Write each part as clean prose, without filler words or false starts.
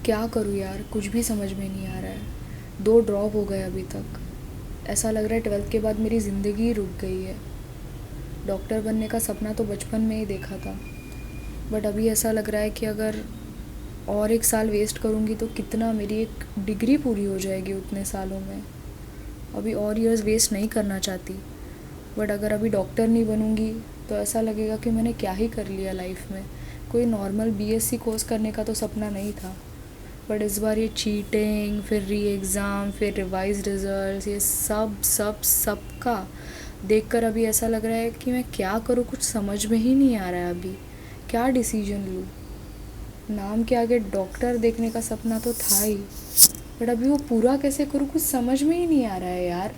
क्या करूँ यार, कुछ भी समझ में नहीं आ रहा है। 2 ड्रॉप हो गए अभी तक। ऐसा लग रहा है 12th के बाद मेरी ज़िंदगी ही रुक गई है। डॉक्टर बनने का सपना तो बचपन में ही देखा था, बट अभी ऐसा लग रहा है कि अगर और 1 साल वेस्ट करूँगी तो कितना मेरी एक डिग्री पूरी हो जाएगी उतने सालों में। अभी और ईयर्स वेस्ट नहीं करना चाहती, बट अगर अभी डॉक्टर नहीं बनूँगी तो ऐसा लगेगा कि मैंने क्या ही कर लिया लाइफ में। कोई नॉर्मल बीएससी कोर्स करने का तो सपना नहीं था, बट इस बार ये चीटिंग, फिर री एग्ज़ाम, फिर रिवाइज रिज़ल्ट, ये सबका देखकर अभी ऐसा लग रहा है कि मैं क्या करूँ, कुछ समझ में ही नहीं आ रहा है अभी। क्या डिसीजन लूँ? नाम के आगे डॉक्टर देखने का सपना तो था ही, बट अभी वो पूरा कैसे करूँ, कुछ समझ में ही नहीं आ रहा है यार।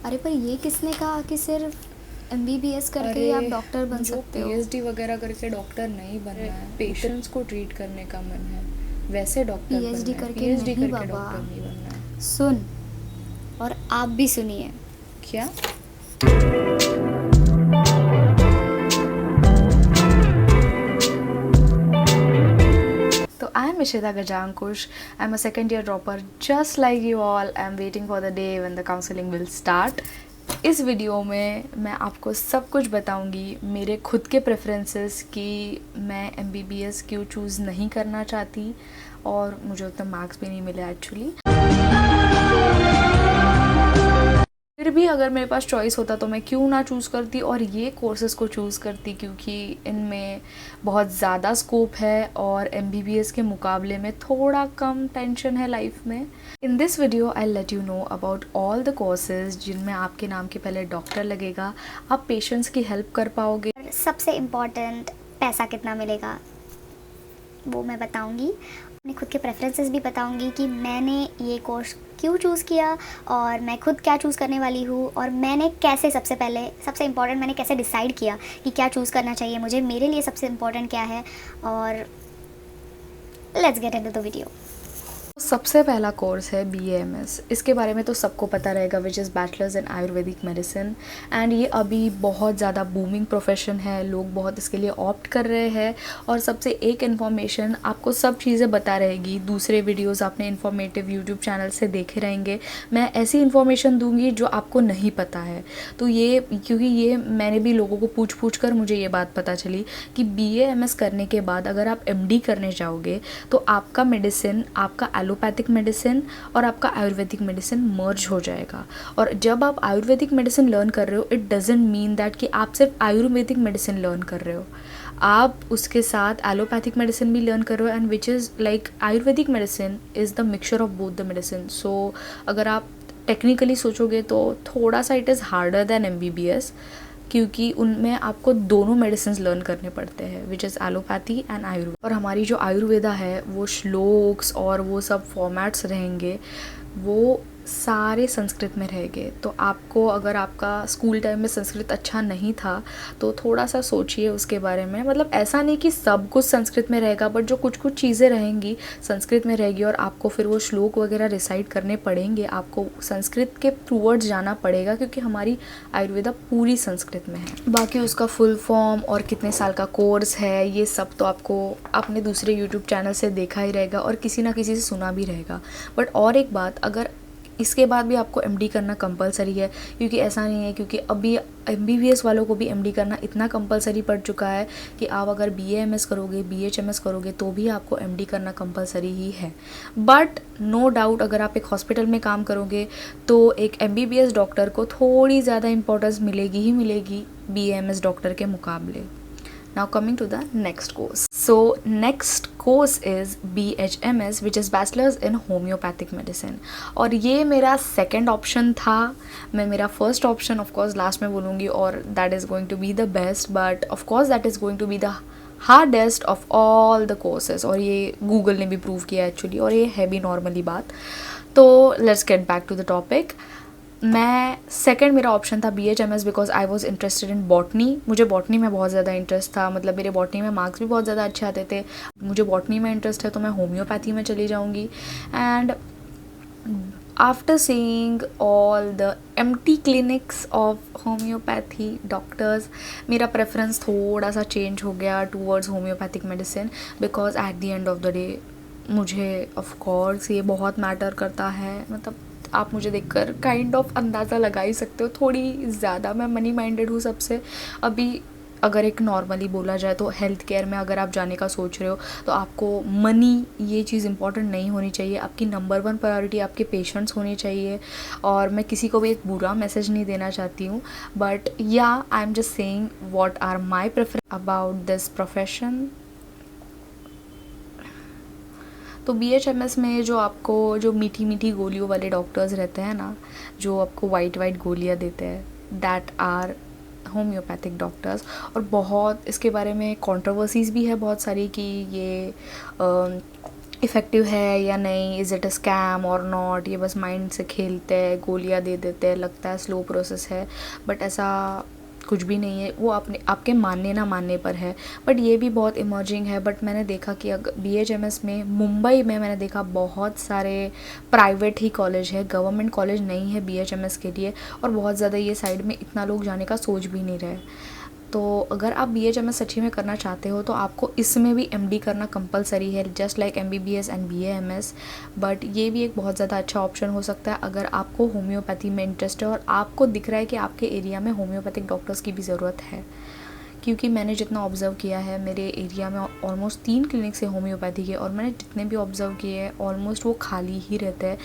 अरे पर ये किसने कहा कि सिर्फ एमबीबीएस करके ही आप डॉक्टर बन सकते हो? पीएचडी वगैरह करके डॉक्टर नहीं बनना है, पेशेंट्स को ट्रीट करने का मन है, वैसे डॉक्टर पीएचडी बनना है। करके पीएचडी नहीं करके बाबा, डॉक्टर नहीं बनना है। सुन, और आप भी सुनिए। क्या? So I am Ishita Gajankush. I am a second year dropper just like you all. I am waiting for the day when the counseling will start. इस वीडियो में मैं आपको सब कुछ बताऊंगी, मेरे खुद के प्रेफरेंसेस कि मैं MBBS क्यों चूज़ नहीं करना चाहती और मुझे उतना मार्क्स भी नहीं मिले एक्चुअली। फिर भी अगर मेरे पास चॉइस होता तो मैं क्यों ना चूज़ करती और ये कोर्सेज़ को चूज़ करती, क्योंकि इनमें बहुत ज़्यादा स्कोप है और MBBS के मुकाबले में थोड़ा कम टेंशन है लाइफ में। In this video I let you know about all the courses जिनमें आपके नाम के पहले डॉक्टर लगेगा, आप पेशेंट्स की हेल्प कर पाओगे। सबसे इम्पॉर्टेंट, पैसा कितना मिलेगा वो मैं बताऊंगी। अपने खुद के प्रेफरेंसेस भी बताऊंगी कि मैंने ये कोर्स क्यों चूज़ किया और मैं खुद क्या चूज़ करने वाली हूँ और मैंने कैसे, सबसे इम्पॉर्टेंट, मैंने कैसे डिसाइड किया कि क्या चूज़ करना चाहिए मुझे, मेरे लिए सबसे इम्पॉर्टेंट क्या है। और let's get into the video. सबसे पहला कोर्स है BAMS। इसके बारे में तो सबको पता रहेगा, which is bachelors in Ayurvedic medicine. And ये अभी बहुत ज़्यादा बूमिंग प्रोफेशन है, लोग बहुत इसके लिए ऑप्ट कर रहे हैं। और सबसे एक इन्फॉर्मेशन, आपको सब चीज़ें बता रहेगी, दूसरे वीडियोस आपने इन्फॉर्मेटिव यूट्यूब चैनल से देखे रहेंगे, मैं ऐसी इन्फॉर्मेशन दूंगी जो आपको नहीं पता है। तो ये, क्योंकि ये मैंने भी लोगों को पूछ कर मुझे ये बात पता चली कि BAMS करने के बाद अगर आप MD करने जाओगे तो आपका मेडिसिन, आपका एलोपैथिक मेडिसिन और आपका आयुर्वेदिक मेडिसिन मर्ज हो जाएगा। और जब आप आयुर्वेदिक मेडिसिन लर्न कर रहे हो, इट डजेंट मीन दैट कि आप सिर्फ आयुर्वेदिक मेडिसिन लर्न कर रहे हो, आप उसके साथ एलोपैथिक मेडिसिन भी लर्न कर रहे हो, and which is like ayurvedic medicine is the mixture of both the medicine. So अगर आप टेक्निकली सोचोगे तो थोड़ा सा it is harder than MBBS, क्योंकि उनमें आपको दोनों मेडिसिन लर्न करने पड़ते हैं, which is allopathy and Ayurveda. और हमारी जो आयुर्वेदा है वो श्लोक्स और वो सब फॉर्मेट्स रहेंगे, वो सारे संस्कृत में रहेंगे। तो आपको, अगर आपका स्कूल टाइम में संस्कृत अच्छा नहीं था तो थोड़ा सा सोचिए उसके बारे में। मतलब ऐसा नहीं कि सब कुछ संस्कृत में रहेगा, बट जो कुछ कुछ चीज़ें रहेंगी संस्कृत में रहेगी और आपको फिर वो श्लोक वगैरह रिसाइट करने पड़ेंगे, आपको संस्कृत के टूवर्ड्स जाना पड़ेगा, क्योंकि हमारी आयुर्वेदा पूरी संस्कृत में है। बाकी उसका फुल फॉर्म और कितने साल का कोर्स है, ये सब तो आपको अपने दूसरे यूट्यूब चैनल से देखा ही रहेगा और किसी ना किसी से सुना भी रहेगा। बट और एक बात, अगर इसके बाद भी आपको MD करना कंपलसरी है, क्योंकि ऐसा नहीं है, क्योंकि अभी MBBS वालों को भी MD करना इतना कंपलसरी पड़ चुका है कि आप अगर BAMS करोगे, BHMS करोगे तो भी आपको MD करना कंपलसरी ही है। बट नो डाउट, अगर आप एक हॉस्पिटल में काम करोगे तो एक MBBS डॉक्टर को थोड़ी ज़्यादा इंपॉर्टेंस मिलेगी ही मिलेगी BAMS डॉक्टर के मुकाबले। Now coming to the next course. So next course is BHMS, which is Bachelor's in Homeopathic Medicine. और ये मेरा सेकेंड ऑप्शन था। मैं मेरा first option of course last में बोलूँगी, और that is going to be the best, but of course that is going to be the hardest of all the courses. और ये गूगल ने भी प्रूव किया एक्चुअली, और ये है भी नॉर्मली बात। तो let's get back to the topic. मैं सेकंड, मेरा ऑप्शन था BHMS because I was interested in botany. मुझे बॉटनी में बहुत ज़्यादा इंटरेस्ट था, मतलब मेरे बॉटनी में मार्क्स भी बहुत ज़्यादा अच्छे आते थे। मुझे बॉटनी में इंटरेस्ट है तो मैं होम्योपैथी में चली जाऊँगी। And after seeing all the empty clinics of homeopathy doctors, मेरा प्रेफरेंस थोड़ा सा चेंज हो गया towards homeopathic medicine, because at the end of the day मुझे ऑफ कोर्स ये बहुत मैटर करता है। मतलब आप मुझे देखकर काइंड ऑफ अंदाज़ा लगा ही सकते हो, थोड़ी ज़्यादा मैं मनी माइंडेड हूँ सबसे। अभी अगर एक नॉर्मली बोला जाए तो हेल्थ केयर में अगर आप जाने का सोच रहे हो तो आपको मनी ये चीज़ इंपॉर्टेंट नहीं होनी चाहिए। आपकी नंबर 1 प्रायोरिटी आपके पेशेंट्स होने चाहिए। और मैं किसी को भी एक बुरा मैसेज नहीं देना चाहती हूँ, but yeah I am just saying what are my preference about this profession. तो BHMS में जो आपको जो मीठी मीठी गोलियों वाले डॉक्टर्स रहते हैं ना, जो आपको वाइट वाइट गोलियां देते हैं, दैट आर होम्योपैथिक डॉक्टर्स। और बहुत इसके बारे में कंट्रोवर्सीज़ भी है बहुत सारी कि ये इफ़ेक्टिव है या नहीं, इज़ इट अ स्कैम और नॉट, ये बस माइंड से खेलते हैं, गोलियां दे देते हैं, लगता है स्लो प्रोसेस है, बट ऐसा कुछ भी नहीं है। वो अपने आपके मानने ना मानने पर है। बट ये भी बहुत इमर्जिंग है। बट मैंने देखा कि BHMS में मुंबई में मैंने देखा बहुत सारे प्राइवेट ही कॉलेज है, गवर्नमेंट कॉलेज नहीं है BHMS के लिए। और बहुत ज़्यादा ये साइड में इतना लोग जाने का सोच भी नहीं रहे। तो अगर आप BHMS सच्ची में करना चाहते हो तो आपको इसमें भी MD करना कंपलसरी है, just like MBBS and BAMS। But ये भी एक बहुत ज़्यादा अच्छा ऑप्शन हो सकता है अगर आपको होम्योपैथी में इंटरेस्ट है और आपको दिख रहा है कि आपके एरिया में होम्योपैथिक डॉक्टर्स की भी ज़रूरत है। क्योंकि मैंने जितना ऑब्ज़र्व किया है, मेरे एरिया में ऑलमोस्ट 3 क्लिनिक्स है होम्योपैथी के, और मैंने जितने भी ऑब्ज़र्व किए हैं ऑलमोस्ट वो खाली ही रहते हैं।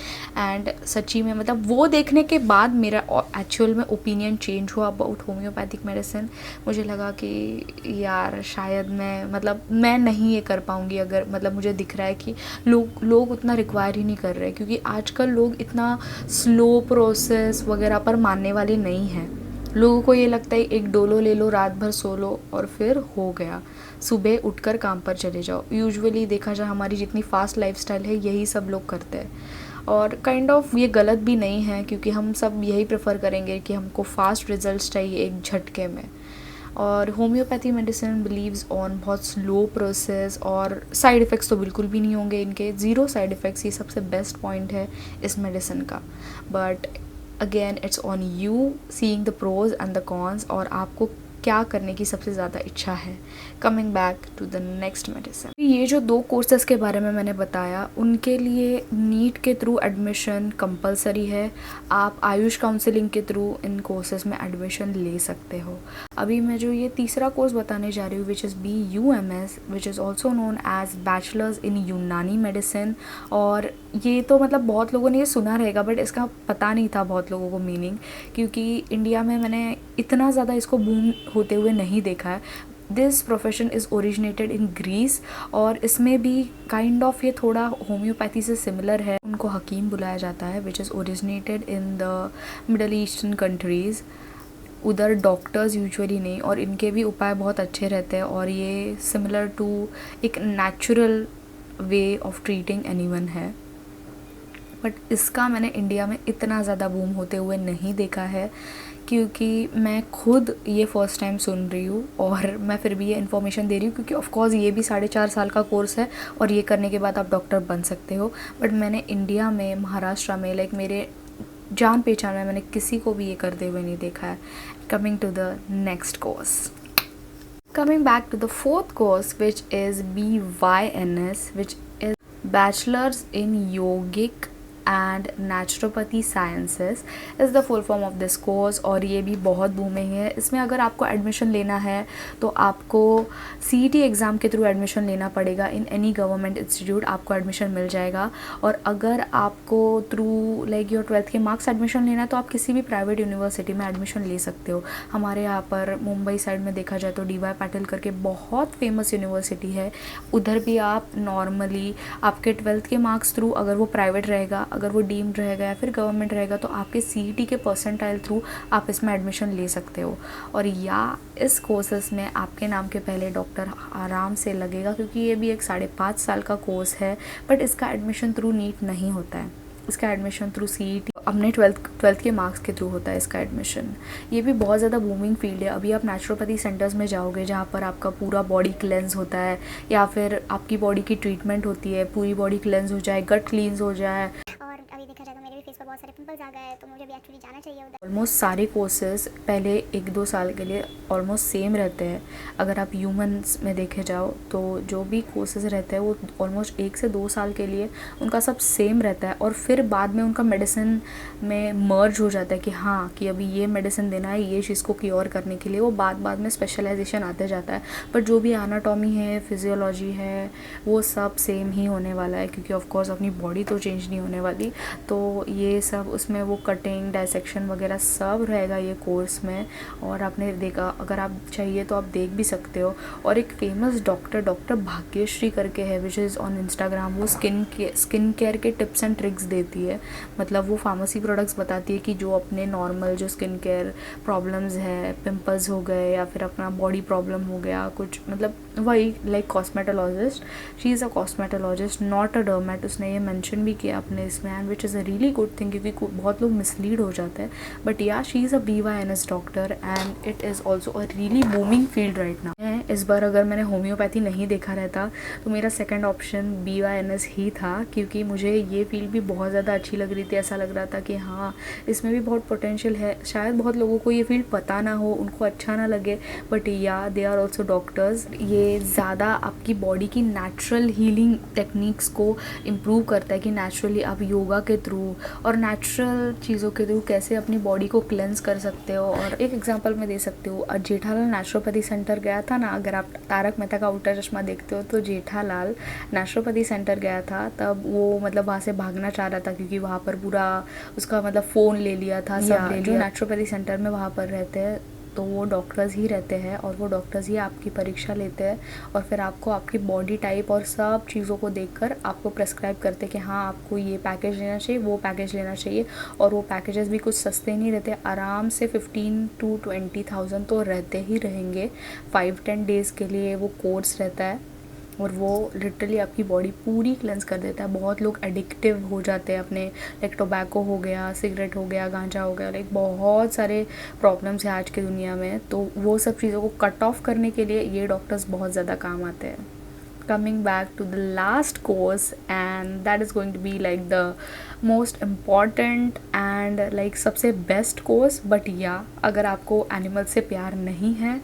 एंड सच्ची में मतलब वो देखने के बाद मेरा एक्चुअल में ओपिनियन चेंज हुआ अबाउट होम्योपैथिक मेडिसिन। मुझे लगा कि यार शायद मैं नहीं ये कर पाऊँगी अगर मतलब मुझे दिख रहा है कि लोग उतना रिक्वायर ही नहीं कर रहे, क्योंकि आजकल लोग इतना स्लो प्रोसेस वगैरह पर मानने वाले नहीं हैं। लोगों को ये लगता है एक डोलो ले लो, रात भर सो लो और फिर हो गया, सुबह उठकर काम पर चले जाओ। यूजुअली देखा जाए हमारी जितनी फास्ट लाइफस्टाइल है यही सब लोग करते हैं। और काइंड ऑफ ये गलत भी नहीं है, क्योंकि हम सब यही प्रेफर करेंगे कि हमको फास्ट रिजल्ट्स चाहिए एक झटके में। और होम्योपैथी मेडिसिन बिलीव्स ऑन बहुत स्लो प्रोसेस, और साइड इफ़ेक्ट्स तो बिल्कुल भी नहीं होंगे इनके, ज़ीरो साइड इफ़ेक्ट्स। ये सबसे बेस्ट पॉइंट है इस मेडिसिन का। But again it's on you seeing the pros and the cons, और आपको क्या करने की सबसे ज़्यादा इच्छा है। Coming back to the next medicine, ये जो 2 कोर्सेज़ के बारे में मैंने बताया उनके लिए नीट के थ्रू एडमिशन कंपलसरी है। आप आयुष काउंसलिंग के थ्रू इन कोर्सेज़ में एडमिशन ले सकते हो। अभी मैं जो ये तीसरा कोर्स बताने जा रही हूँ which is BUMS, which is also known as bachelors in Unani medicine. और ये तो मतलब बहुत लोगों ने ये सुना रहेगा, बट इसका पता नहीं था बहुत लोगों को मीनिंग, क्योंकि इंडिया में मैंने इतना ज़्यादा इसको बूम होते हुए नहीं देखा है। This profession is originated in Greece, और इसमें भी काइंड ऑफ ये थोड़ा होम्योपैथी से सिमिलर है। उनको हकीम बुलाया जाता है, which is originated in the middle eastern countries. उधर डॉक्टर्स यूजुअली नहीं, और इनके भी उपाय बहुत अच्छे रहते हैं, और ये सिमिलर टू एक natural way of treating anyone है। बट इसका मैंने इंडिया में इतना ज़्यादा बूम होते हुए नहीं देखा है, क्योंकि मैं खुद ये फ़र्स्ट टाइम सुन रही हूँ, और मैं फिर भी ये इन्फॉर्मेशन दे रही हूँ क्योंकि ऑफ कोर्स ये भी 4.5 साल का कोर्स है, और ये करने के बाद आप डॉक्टर बन सकते हो। बट मैंने इंडिया में, महाराष्ट्र में, लाइक मेरे जान पहचान में मैंने किसी को भी ये करते हुए नहीं देखा है। Coming to the next course, coming back to the 4th course, which is BYNS, which is Bachelor's in Yogic and naturopathy sciences is the full form of this course. और ये भी बहुत बूमिंग है। इसमें अगर आपको एडमिशन लेना है तो आपको CET एग्ज़ाम के थ्रू एडमिशन लेना पड़ेगा। इन एनी गवर्नमेंट इंस्टीट्यूट आपको एडमिशन मिल जाएगा। और अगर आपको थ्रू लाइक योर 12th के मार्क्स एडमिशन लेना है तो आप किसी भी प्राइवेट यूनिवर्सिटी में एडमिशन ले सकते हो। हमारे यहाँ पर मुंबई साइड में देखा जाए तो DY पाटिल करके बहुत फेमस यूनिवर्सिटी है, उधर भी आप नॉर्मली आपके 12th के मार्क्स थ्रू, अगर वो प्राइवेट रहेगा, अगर वो डीम्ड रहेगा या फिर गवर्नमेंट रहेगा, तो आपके CET के परसेंटाइल थ्रू आप इसमें एडमिशन ले सकते हो। और या इस कोर्सेस में आपके नाम के पहले डॉक्टर आराम से लगेगा, क्योंकि ये भी एक 5.5 साल का कोर्स है। बट इसका एडमिशन थ्रू नीट नहीं होता है, इसका एडमिशन थ्रू CET अपने 12th के मार्क्स के थ्रू होता है इसका एडमिशन। ये भी बहुत ज़्यादा बूमिंग फील्ड है। अभी आप नेचुरोपैथी सेंटर्स में जाओगे जहाँ पर आपका पूरा बॉडी क्लेंस होता है, या फिर आपकी बॉडी की ट्रीटमेंट होती है, पूरी बॉडी क्लेंस हो जाए, गट क्लींस हो जाए। और अभी देखा जाए तो मेरे भी फेस पर बहुत सारे पिंपल्स सैम्पल्स आ गए, तो मुझे भी एक्चुअली जाना चाहिए उधर। ऑलमोस्ट सारे कोर्सेज पहले 1-2 साल के लिए ऑलमोस्ट सेम रहते हैं। अगर आप ह्यूमंस में देखे जाओ तो जो भी कोर्सेज रहते हैं वो ऑलमोस्ट 1 से 2 साल के लिए उनका सब सेम रहता है, और फिर बाद में उनका मेडिसिन में मर्ज हो जाता है कि हाँ कि अभी ये मेडिसिन देना है ये चीज़ को क्योर करने के लिए, वो बाद में स्पेशलाइजेशन आते जाता है। पर जो भी एनाटॉमी है, फिजियोलॉजी है, वो सब सेम ही होने वाला है, क्योंकि ऑफ कोर्स अपनी बॉडी तो चेंज नहीं होने वाली। तो ये सब उसमें वो कटिंग, डायसेक्शन वगैरह सब रहेगा ये कोर्स में। और आपने देखा, अगर आप चाहिए तो आप देख भी सकते हो। और एक फेमस डॉक्टर भाग्यश्री करके है, विच इज़ ऑन इंस्टाग्राम। वो स्किन केयर के टिप्स एंड ट्रिक्स देती है। मतलब वो फार्मेसी प्रोडक्ट्स बताती है कि जो अपने नॉर्मल जो स्किन केयर प्रॉब्लम्स है, पिंपल्स हो गए या फिर अपना बॉडी प्रॉब्लम हो गया कुछ, मतलब वही like cosmetologist. She is a cosmetologist not a डर्मेट। उसने ये मेंशन भी किया अपने इसमें, and which is a really good thing, क्योंकि बहुत लोग मिसलीड हो जाते हैं। बट या she is a BYNS doctor and it is also a really booming field right now. इस बार अगर मैंने होम्योपैथी नहीं देखा रहता तो मेरा सेकंड ऑप्शन BYNS ही था, क्योंकि मुझे ये फील्ड भी बहुत ज़्यादा अच्छी लग रही थी। ऐसा लग रहा था कि हाँ इसमें भी बहुत पोटेंशियल है। शायद बहुत लोगों को ये फील्ड पता ना हो, उनको अच्छा ना लगे, बट या दे आर ऑल्सो डॉक्टर्स। ये ज़्यादा आपकी बॉडी की नेचुरल हीलिंग टेक्निक्स को इम्प्रूव करता है कि नेचुरली आप योगा के थ्रू और नेचुरल चीज़ों के थ्रू कैसे अपनी बॉडी को क्लेंस कर सकते हो। और एक एग्जांपल मैं दे सकती हूँ, जेठालाल नेचुरोपैथी सेंटर गया था ना, अगर आप तारक मेहता का उल्टा चश्मा देखते हो तो जेठालाल नेचुरोपैथी सेंटर गया था, तब वो मतलब वहाँ से भागना चाह रहा था क्योंकि वहाँ पर पूरा उसका मतलब फ़ोन ले लिया था, सब ले लिया। जो नेचुरोपैथी सेंटर में वहाँ पर रहते हैं तो वो डॉक्टर्स ही रहते हैं, और वो डॉक्टर्स ही आपकी परीक्षा लेते हैं और फिर आपको आपकी बॉडी टाइप और सब चीज़ों को देखकर आपको प्रेस्क्राइब करते हैं कि हाँ आपको ये पैकेज लेना चाहिए, वो पैकेज लेना चाहिए। और वो पैकेजेस भी कुछ सस्ते नहीं रहते, आराम से 15 to 20,000 तो रहते ही रहेंगे। 5-10 डेज़ के लिए वो कोर्स रहता है और वो लिटरली आपकी बॉडी पूरी क्लेंस कर देता है। बहुत लोग एडिक्टिव हो जाते हैं अपने, लाइक टोबैको हो गया, सिगरेट हो गया, गांजा हो गया, लाइक बहुत सारे प्रॉब्लम्स हैं आज की दुनिया में। तो वो सब चीज़ों को कट ऑफ करने के लिए ये डॉक्टर्स बहुत ज़्यादा काम आते हैं। Coming back to the last course, and that is going to be like the most important and like सबसे बेस्ट कोर्स। बट या अगर आपको एनिमल से प्यार नहीं है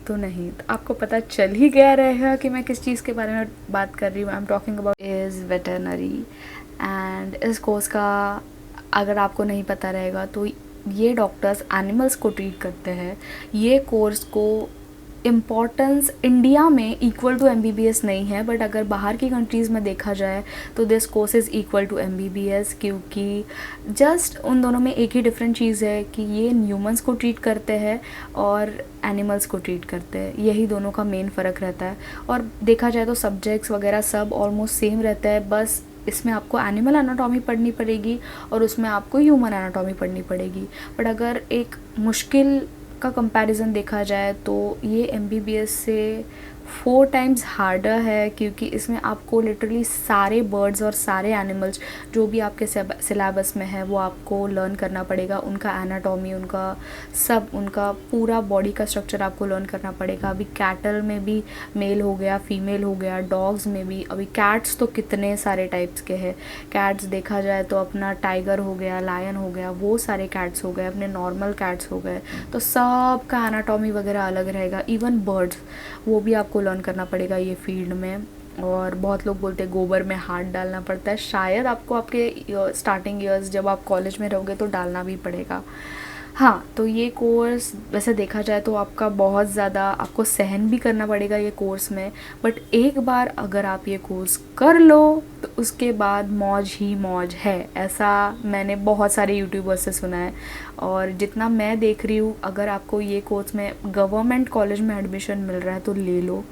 तो नहीं, तो आपको पता चल ही गया रहेगा कि मैं किस चीज़ के बारे में बात कर रही हूँ। I am talking about is veterinary. And इस कोर्स का अगर आपको नहीं पता रहेगा तो ये डॉक्टर्स एनिमल्स को ट्रीट करते हैं। ये कोर्स को इम्पॉर्टेंस इंडिया में इक्वल टू MBBS नहीं है, बट अगर बाहर की कंट्रीज़ में देखा जाए तो this course is equal to MBBS, क्योंकि जस्ट उन दोनों में एक ही डिफरेंट चीज़ है कि ये ह्यूमंस को ट्रीट करते हैं और एनिमल्स को ट्रीट करते हैं। यही दोनों का मेन फ़र्क रहता है। और देखा जाए तो सब्जेक्ट्स वगैरह सब ऑलमोस्ट सेम रहता है, बस इसमें आपको एनिमल एनाटॉमी पढ़नी पड़ेगी और उसमें आपको ह्यूमन एनाटॉमी पढ़नी पड़ेगी। बट अगर एक मुश्किल का कंपैरिजन देखा जाए तो ये MBBS से 4 टाइम्स हार्डर है, क्योंकि इसमें आपको लिटरली सारे बर्ड्स और सारे एनिमल्स जो भी आपके सिलेबस में है वो आपको लर्न करना पड़ेगा। उनका एनाटॉमी, उनका सब, उनका पूरा बॉडी का स्ट्रक्चर आपको लर्न करना पड़ेगा। अभी कैटल में भी मेल हो गया, फीमेल हो गया, डॉग्स में भी। अभी कैट्स तो कितने सारे टाइप्स के हैं। कैट्स देखा जाए तो अपना टाइगर हो गया, लायन हो गया, वो सारे कैट्स हो गए, अपने नॉर्मल कैट्स हो गए। तो सब का एनाटॉमी वगैरह अलग रहेगा। इवन बर्ड्स, वो भी आपको लर्न करना पड़ेगा ये फील्ड में। और बहुत लोग बोलते हैं गोबर में हाथ डालना पड़ता है, शायद आपको आपके स्टार्टिंग ईयर्स जब आप कॉलेज में रहोगे तो डालना भी पड़ेगा। हाँ, तो ये कोर्स वैसे देखा जाए तो आपका बहुत ज़्यादा आपको सहन भी करना पड़ेगा ये कोर्स में, बट एक बार अगर आप ये कोर्स कर लो तो उसके बाद मौज ही मौज है। ऐसा मैंने बहुत सारे यूट्यूबर्स से सुना है, और जितना मैं देख रही हूँ, अगर आपको ये कोर्स में गवर्नमेंट कॉलेज में एडमिशन मिल रहा है तो ले लो,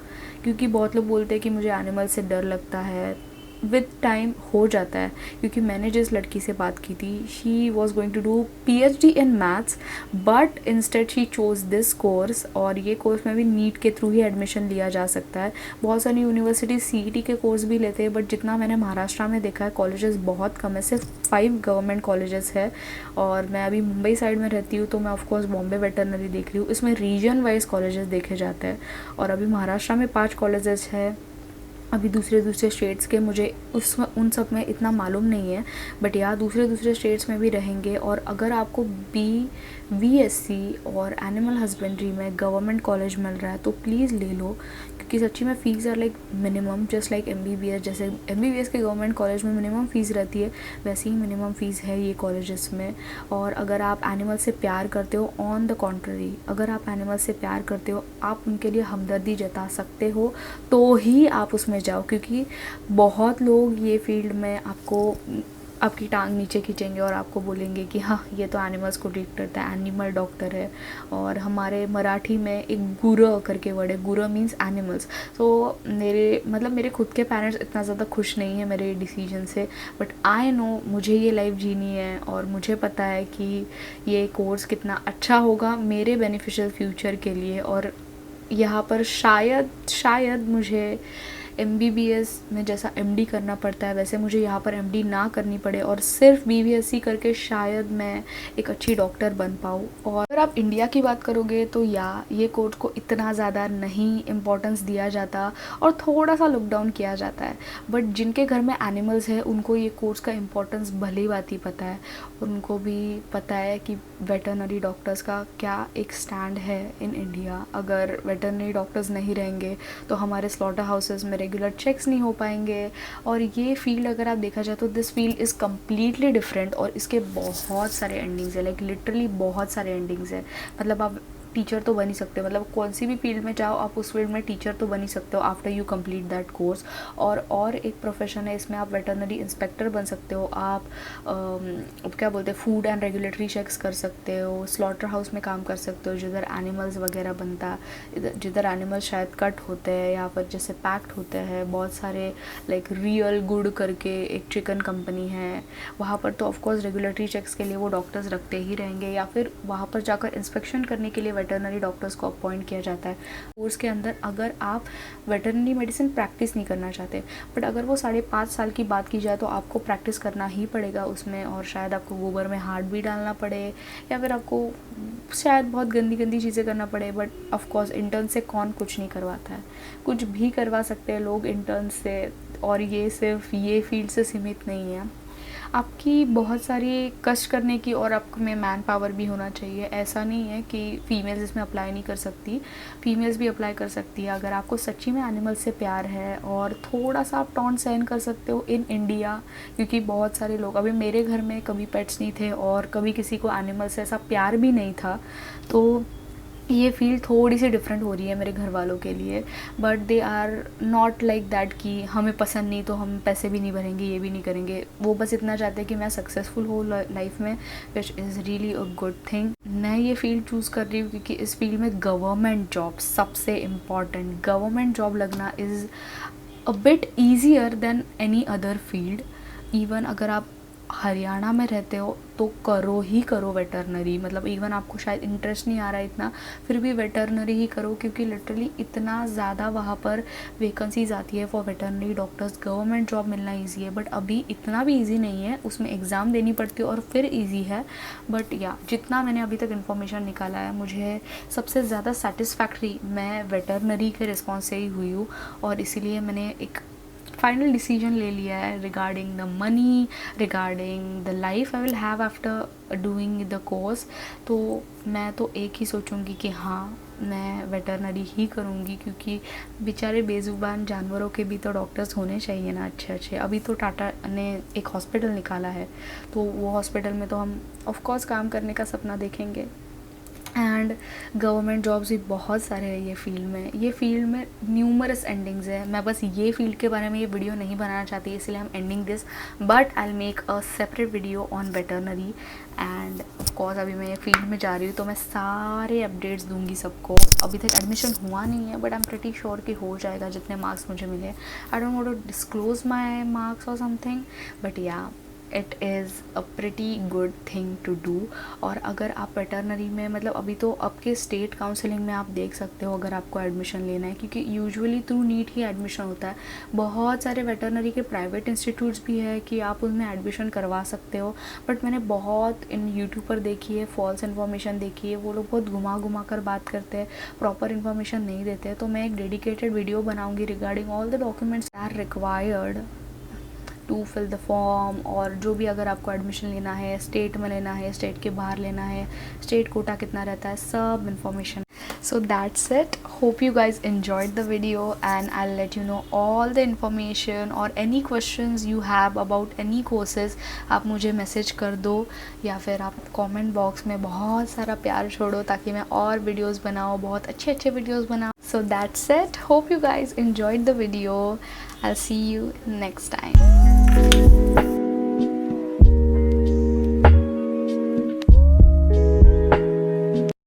क्योंकि बहुत लोग बोलते हैं कि मुझे एनिमल से डर लगता है। विद टाइम हो जाता है, क्योंकि मैंने जिस लड़की से बात की थी, she was going to do PhD in maths, but instead she chose this course. और ये कोर्स में भी नीट के थ्रू ही एडमिशन लिया जा सकता है। बहुत सारी यूनिवर्सिटी CET के कोर्स भी लेते हैं, बट जितना मैंने महाराष्ट्र में देखा है कॉलेजेस बहुत कम है, सिर्फ 5 गवर्नमेंट कॉलेजेस है। और मैं अभी मुंबई साइड में रहती हूँ तो मैं ऑफकोर्स बॉम्बे वेटरनरी देख रही हूँ। इसमें रीजन वाइज कॉलेजेस देखे जाते हैं, और अभी महाराष्ट्र में 5 कॉलेजेस है अभी दूसरे दूसरे स्टेट्स के मुझे उसमें उन सब में इतना मालूम नहीं है, बट या दूसरे दूसरे स्टेट्स में भी रहेंगे। और अगर आपको BSc और एनिमल हस्बेंड्री में गवर्नमेंट कॉलेज मिल रहा है तो प्लीज़ ले लो, क्योंकि सच्ची में fees are like minimum, just like MBBS। जैसे MBBS के गवर्नमेंट कॉलेज में मिनिमम फ़ीस रहती है, वैसे ही मिनिमम फ़ीस है ये कॉलेजेस में। और अगर आप एनिमल से प्यार करते हो, ऑन द कॉन्ट्ररी, अगर आप एनिमल से प्यार करते हो, आप उनके लिए हमदर्दी जता सकते हो तो ही आप उसमें जाओ। क्योंकि बहुत लोग ये फील्ड में आपकी टांग नीचे खींचेंगे और आपको बोलेंगे कि हाँ ये तो एनिमल्स को ट्रीट करता है, एनिमल डॉक्टर है। और हमारे मराठी में एक गुरं करके वर्ड है, गुरं मीन्स एनिमल्स। तो मेरे खुद के पेरेंट्स इतना ज़्यादा खुश नहीं है मेरे डिसीजन से, बट आई नो मुझे ये लाइफ जीनी है और मुझे पता है कि ये कोर्स कितना अच्छा होगा मेरे बेनिफिशियल फ्यूचर के लिए। और यहाँ पर शायद मुझे MBBS में जैसा MD करना पड़ता है वैसे मुझे यहाँ पर MD ना करनी पड़े और सिर्फ BBSc करके शायद मैं एक अच्छी डॉक्टर बन पाऊँ। और अगर आप इंडिया की बात करोगे तो ये कोर्स को इतना ज़्यादा नहीं इम्पोर्टेंस दिया जाता और थोड़ा सा लुक डाउन किया जाता है। बट जिनके घर में एनिमल्स है उनको ये कोर्स का इम्पोर्टेंस भली भांति पता है। उनको भी पता है कि वेटरनरी डॉक्टर्स का क्या एक स्टैंड है इन इंडिया। अगर वेटरनरी डॉक्टर्स नहीं रहेंगे तो हमारे स्लॉटर हाउसेस में रेगुलर चेक्स नहीं हो पाएंगे। और ये फील्ड अगर आप देखा जाए तो this field is completely different और इसके बहुत सारे एंडिंग्स है, लाइक लिटरली बहुत सारे एंडिंग्स है। मतलब आप टीचर तो बन ही सकते हो, मतलब कौन सी भी फील्ड में चाहो आप उस फील्ड में टीचर तो बन ही सकते हो after you complete that course. और एक प्रोफेशन है इसमें, आप वेटरनरी इंस्पेक्टर बन सकते हो। आप क्या बोलते हैं, फूड एंड रेगुलेटरी चेक्स कर सकते हो, स्लॉटर हाउस में काम कर सकते हो जिधर एनिमल्स वगैरह बनता है, जिधर एनिमल शायद कट होते हैं या फिर जैसे पैक्ड होते हैं। बहुत सारे लाइक रियल गुड करके एक चिकन कंपनी है, वहाँ पर तो ऑफकोर्स रेगुलेटरी चेक्स के लिए वो डॉक्टर्स रखते ही रहेंगे, या फिर वहाँ पर जाकर इंस्पेक्शन करने के लिए वेटरनरी डॉक्टर्स को अपॉइंट किया जाता है कोर्स के अंदर। अगर आप वेटरनरी मेडिसिन प्रैक्टिस नहीं करना चाहते, बट अगर वो 5.5 साल की बात की जाए तो आपको प्रैक्टिस करना ही पड़ेगा उसमें। और शायद आपको गोबर में हाथ भी डालना पड़े या फिर आपको शायद बहुत गंदी गंदी चीज़ें करना पड़े। बट ऑफकोर्स इंटर्न से कौन कुछ नहीं करवाता है, कुछ भी करवा सकते हैं लोग इंटर्न से। और ये सिर्फ ये फील्ड से सीमित नहीं है, आपकी बहुत सारी कष्ट करने की और आप में मैन पावर भी होना चाहिए। ऐसा नहीं है कि फ़ीमेल्स इसमें अप्लाई नहीं कर सकती, फीमेल्स भी अप्लाई कर सकती है। अगर आपको सच्ची में एनिमल से प्यार है और थोड़ा सा आप टॉन्ट सहन कर सकते हो इन इंडिया, क्योंकि बहुत सारे लोग, अभी मेरे घर में कभी पेट्स नहीं थे और कभी किसी को एनिमल से ऐसा प्यार भी नहीं था, तो ये फील्ड थोड़ी सी डिफरेंट हो रही है मेरे घर वालों के लिए। But they are not like that कि हमें पसंद नहीं तो हम पैसे भी नहीं भरेंगे, ये भी नहीं करेंगे। वो बस इतना चाहते हैं कि मैं सक्सेसफुल हो लाइफ में, which is really a good thing. मैं ये फील्ड चूज़ कर रही हूँ क्योंकि इस फील्ड में गवर्नमेंट जॉब सबसे इम्पॉर्टेंट, गवर्नमेंट जॉब लगना is a bit easier than any other field. Even अगर आप हरियाणा में रहते हो तो करो ही करो वेटरनरी, मतलब इवन आपको शायद इंटरेस्ट नहीं आ रहा है इतना, फिर भी वेटरनरी ही करो, क्योंकि लिटरली इतना ज़्यादा वहाँ पर वैकेंसीज आती है for veterinary doctors. Government job मिलना ईजी है, बट अभी इतना भी ईजी नहीं है, उसमें एग्ज़ाम देनी पड़ती है और फिर ईजी है। बट या जितना मैंने अभी तक इन्फॉर्मेशन निकाला है, मुझे सबसे ज़्यादा सेटिस्फैक्ट्री मैं वेटरनरी के रिस्पॉन्स से ही हुई हूँ। और इसीलिए मैंने एक फाइनल डिसीजन ले लिया है regarding the money, regarding the life I will have after doing the course. तो मैं तो एक ही सोचूंगी कि हाँ मैं वेटरनरी ही करूँगी, क्योंकि बेचारे बेजुबान जानवरों के भी तो डॉक्टर्स होने चाहिए ना अच्छे अच्छे। अभी तो टाटा ने एक हॉस्पिटल निकाला है, तो वो हॉस्पिटल में तो हम ऑफ कोर्स काम करने का सपना देखेंगे। एंड गवर्नमेंट जॉब्स भी बहुत सारे हैं ये फील्ड में न्यूमरस एंडिंग्स है। मैं बस ये फील्ड के बारे में ये वीडियो नहीं बनाना चाहती, इसलिए I am ending this, but I will make a separate video on veterinary. And of course अभी मैं ये फील्ड में जा रही हूँ तो मैं सारे अपडेट्स दूंगी सबको। अभी तक एडमिशन हुआ नहीं है, but I am pretty sure कि हो जाएगा जितने मार्क्स मुझे मिले। I don't want to disclose my marks और something, but yeah it is a pretty good thing to do. और अगर आप वेटरनरी में मतलब अभी तो आपके स्टेट काउंसलिंग में आप देख सकते हो अगर आपको एडमिशन लेना है, क्योंकि यूजुअली थ्रू नीट ही एडमिशन होता है। बहुत सारे वेटरनरी के प्राइवेट इंस्टीट्यूट्स भी है कि आप उनमें एडमिशन करवा सकते हो, बट मैंने बहुत इन यूट्यूब पर देखी है, फॉल्स इन्फॉर्मेशन देखी है। वो लोग बहुत घुमा कर बात करते हैं, प्रॉपर इन्फॉर्मेशन नहीं देते हैं। तो मैं एक डेडिकेटेड वीडियो बनाऊंगी regarding all the documents are required to fill the form, और जो भी अगर आपको एडमिशन लेना है, स्टेट में लेना है, स्टेट के बाहर लेना है, स्टेट कोटा कितना रहता है, सब information. So that's it. Hope you guys enjoyed the video and I'll let you know all the information or any questions you have about any courses. आप मुझे मैसेज कर दो या फिर आप कमेंट बॉक्स में बहुत सारा प्यार छोड़ो ताकि मैं और वीडियोस बनाऊँ, बहुत अच्छे अच्छे वीडियोस बनाऊँ. So that's it. Hope you guys enjoyed the video. I'll see you next time.